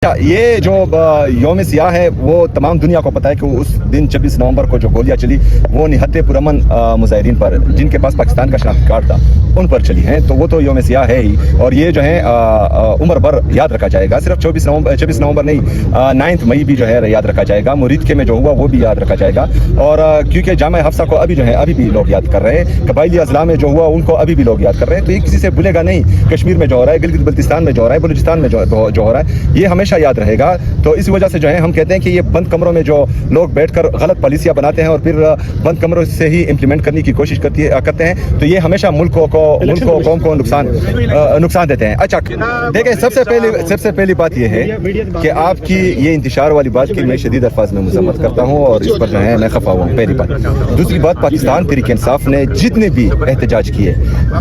یہ جو یوم سیاہ ہے وہ تمام دنیا کو پتہ ہے کہ اس دن 26 نومبر کو جو گولیاں چلی وہ نہت پرامن مظاہرین پر، جن کے پاس پاکستان کا شناختی کارڈ تھا، ان پر چلی ہیں، تو وہ تو یوم سیاہ ہے ہی، اور یہ جو ہے عمر بھر یاد رکھا جائے گا۔ صرف 26 نومبر نہیں، 9 مئی بھی جو ہے یاد رکھا جائے گا۔ مرید میں جو ہوا وہ بھی یاد رکھا جائے گا، اور کیونکہ جامع حفصہ کو ابھی جو ہے ابھی بھی لوگ یاد کر رہے ہیں، قبائلی اضلاع میں جو ہوا ان کو ابھی بھی لوگ یاد کر رہے ہیں، تو یہ کسی سے بھولے گا نہیں۔ کشمیر میں جو ہو رہا ہے، گلگت بلتستان میں جو ہو رہا ہے، بلوچستان میں جو ہو رہا ہے، یہ ہمیشہ یاد رہے گا۔ تو اس وجہ سے جو ہے ہم کہتے ہیں کہ یہ بند کمروں میں جو لوگ بیٹھ کر غلط پالیسیاں بناتے ہیں اور پھر بند کمروں سے ہی امپلیمنٹ کرنے کی کوشش کرتے ہیں، تو یہ ہمیشہ ملک کو قوم کو نقصان دیتے ہیں۔ اچھا دیکھیں، سب سے پہلی بات یہ ہے کہ آپ کی یہ انتشار والی بات کی میں شدید الفاظ میں مذمت کرتا ہوں، اور اس پر جو ہے میں خفا ہوا ہوں، پہلی بات۔ دوسری بات، پاکستان تحریک انصاف نے جتنے بھی احتجاج کیے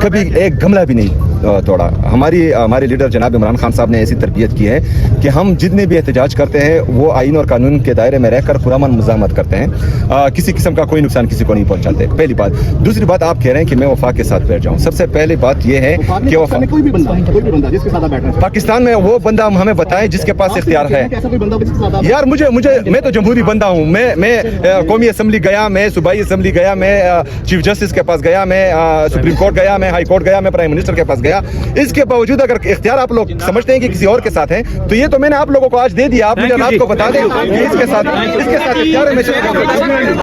کبھی ایک گملہ بھی نہیں توڑا۔ ہمارے لیڈر جناب عمران خان صاحب نے ایسی تربیت کی ہے کہ ہم جتنے بھی احتجاج کرتے ہیں وہ آئین اور قانون کے دائرے میں رہ کر پرامن مزاحمت کرتے ہیں، کسی قسم کا کوئی نقصان کسی کو نہیں پہنچاتے، پہلی بات۔ دوسری بات، آپ کہہ رہے ہیں کہ میں وفاق کے ساتھ بیٹھ جاؤں۔ سب سے پہلے بات یہ ہے کہ پاکستان میں وہ بندہ ہمیں بتائیں جس کے پاس اختیار ہے۔ یار میں تو جمہوری بندہ ہوں، میں قومی اسمبلی گیا، میں صوبائی اسمبلی گیا، میں چیف جسٹس کے پاس گیا، میں سپریم کورٹ گیا، میں ہائی کورٹ گیا، میں پرائم منسٹر کے پاس گیا۔ اس کے باوجود اگر اختیار آپ لوگ سمجھتے ہیں کہ کسی اور کے ساتھ ہے، تو یہ تو میں نے آپ لوگوں کو آج دے دیا، آپ مجھے رات کو بتا دیں کہ اس کے ساتھ اختیار ہے۔